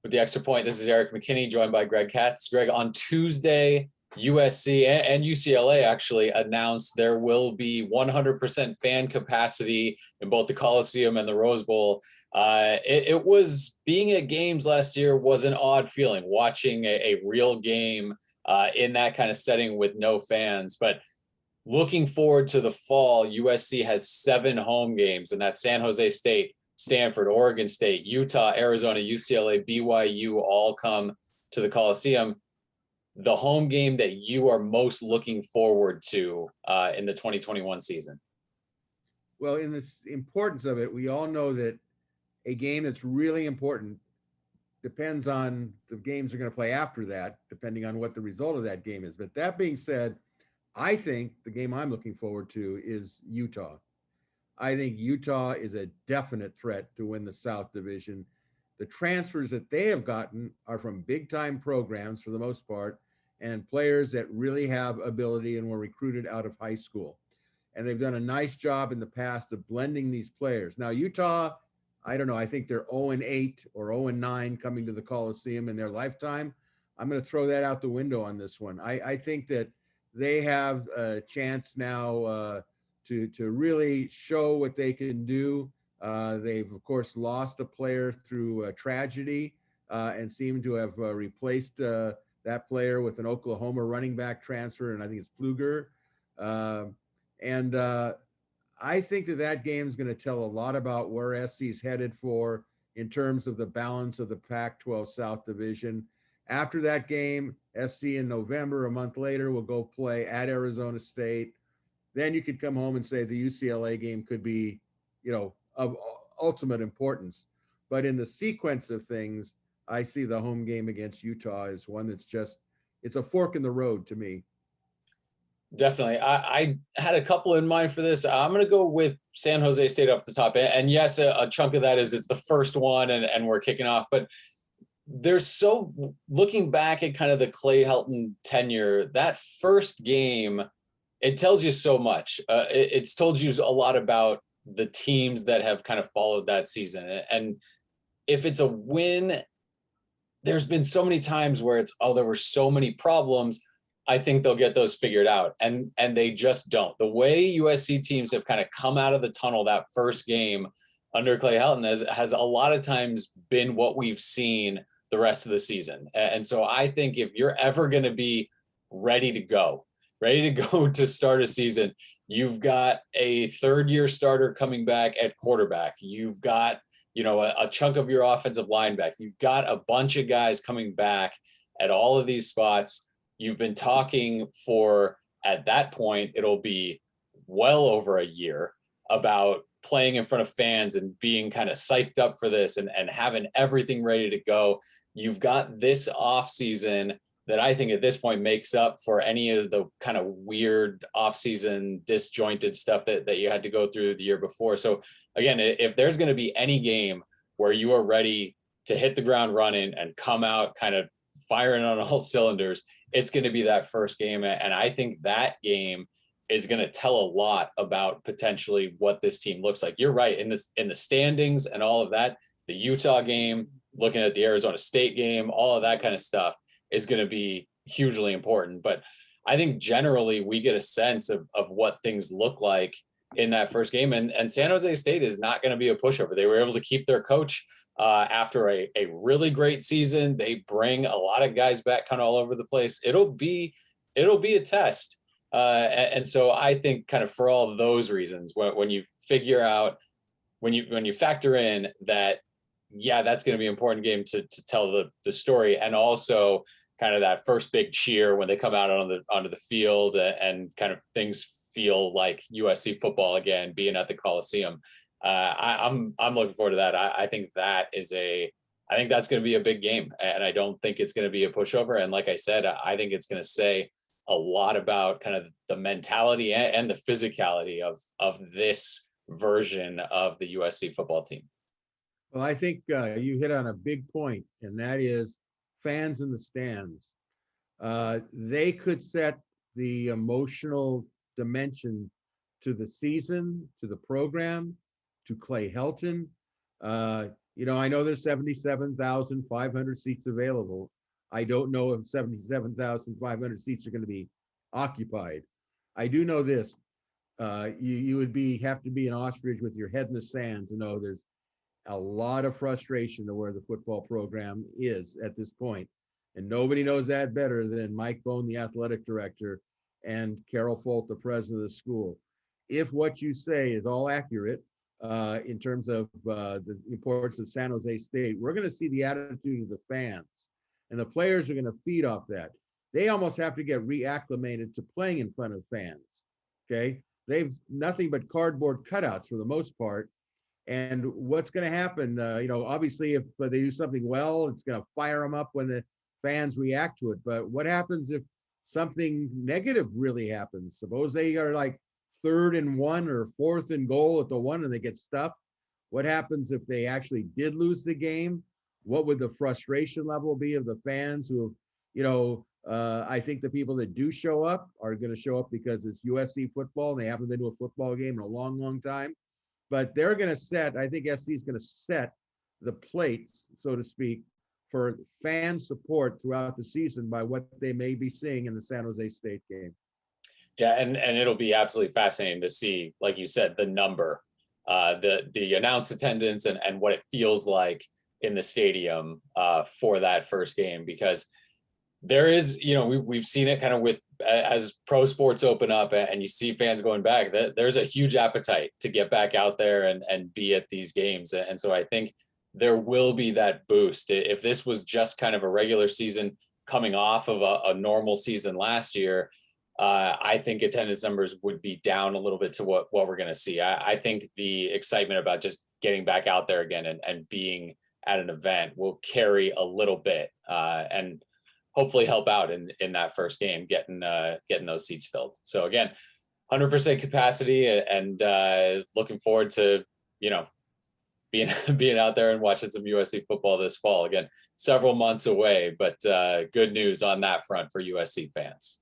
with the extra point. This is Erik McKinney, joined by Greg Katz. Greg, on Tuesday, USC and UCLA actually announced there will be 100% fan capacity in both the Coliseum and the Rose Bowl. It was, being at games last year was an odd feeling, watching a real game in that kind of setting with no fans. But looking forward to the fall, USC has 7 home games, and that's San Jose State, Stanford, Oregon State, Utah, Arizona, UCLA, BYU all come to the Coliseum. The home game that you are most looking forward to in the 2021 season? Well, in the importance of it, we all know that a game that's really important depends on the games they're going to play after that, depending on what the result of that game is. But that being said, I think the game I'm looking forward to is Utah. I think Utah is a definite threat to win the South Division. The transfers that they have gotten are from big time programs for the most part, and players that really have ability and were recruited out of high school. And they've done a nice job in the past of blending these players. Now, Utah, I don't know, I think they're 0-8 or 0-9 coming to the Coliseum in their lifetime. I'm going to throw that out the window on this one. I think that they have a chance now to really show what they can do. They've, of course, lost a player through tragedy and seem to have replaced that player with an Oklahoma running back transfer, and I think it's Pfluger. I think that game is going to tell a lot about where SC is headed for in terms of the balance of the Pac-12 South Division. After that game, SC in November, a month later, will go play at Arizona State. Then you could come home and say the UCLA game could be, of ultimate importance. But in the sequence of things, I see the home game against Utah as one that's just, it's a fork in the road to me. Definitely. I had a couple in mind for this. I'm going to go with San Jose State off the top. And yes, a chunk of that is it's the first one and we're kicking off. But looking back at kind of the Clay Helton tenure, that first game, it tells you so much. It's told you a lot about the teams that have kind of followed that season. And if it's a win, there's been so many times where it's, there were so many problems. I think they'll get those figured out. And they just don't. The way USC teams have kind of come out of the tunnel that first game under Clay Helton has a lot of times been what we've seen the rest of the season. And so I think if you're ever going to be ready to go to start a season, you've got a third-year starter coming back at quarterback. You've got, a chunk of your offensive line back. You've got a bunch of guys coming back at all of these spots. You've been talking for, at that point, it'll be well over a year about playing in front of fans and being kind of psyched up for this and having everything ready to go. You've got this offseason that I think at this point makes up for any of the kind of weird offseason disjointed stuff that you had to go through the year before. So again, if there's going to be any game where you are ready to hit the ground running and come out kind of firing on all cylinders, it's going to be that first game. And I think that game is going to tell a lot about potentially what this team looks like. You're right, in the standings and all of that, the Utah game, looking at the Arizona State game, all of that kind of stuff is going to be hugely important. But I think generally we get a sense of what things look like in that first game. And San Jose State is not going to be a pushover. They were able to keep their coach after a really great season. They bring a lot of guys back kind of all over the place. It'll be a test. And so I think kind of for all of those reasons, when you figure out, when you factor in that, yeah, that's going to be an important game to tell the story. And also kind of that first big cheer when they come out onto the field and kind of things feel like USC football again, being at the Coliseum. I'm looking forward to that. I think that's going to be a big game, and I don't think it's going to be a pushover. And like I said, I think it's going to say a lot about kind of the mentality and the physicality of this version of the USC football team. Well, I think you hit on a big point, and that is fans in the stands. They could set the emotional dimension to the season, to the program, to Clay Helton. You know, I know there's 77,500 seats available. I don't know if 77,500 seats are going to be occupied. I do know this. You would have to be an ostrich with your head in the sand to know there's a lot of frustration to where the football program is at this point. And nobody knows that better than Mike Bone, the athletic director, and Carol Folt, the president of the school. If what you say is all accurate in terms of the importance of San Jose State, we're going to see the attitude of the fans, and the players are going to feed off that. They almost have to get reacclimated to playing in front of fans. Okay. They've nothing but cardboard cutouts for the most part. And what's going to happen? Obviously, if they do something well, it's going to fire them up when the fans react to it. But what happens if something negative really happens? Suppose they are like 3rd and 1 or 4th and goal at the 1 and they get stuffed. What happens if they actually did lose the game? What would the frustration level be of the fans who, I think the people that do show up are going to show up because it's USC football and they haven't been to a football game in a long, long time. But they're going to I think SC is going to set the plates, so to speak, for fan support throughout the season by what they may be seeing in the San Jose State game. Yeah, and it'll be absolutely fascinating to see, like you said, the number, the announced attendance and what it feels like in the stadium for that first game, because there is, we've seen it kind of with as pro sports open up and you see fans going back, there's a huge appetite to get back out there and be at these games. And so I think there will be that boost. If this was just kind of a regular season coming off of a normal season last year, I think attendance numbers would be down a little bit to what we're going to see. I think the excitement about just getting back out there again and being at an event will carry a little bit and hopefully help out in that first game, getting those seats filled. So again, 100% capacity and looking forward to, being out there and watching some USC football this fall. Again, several months away, but good news on that front for USC fans.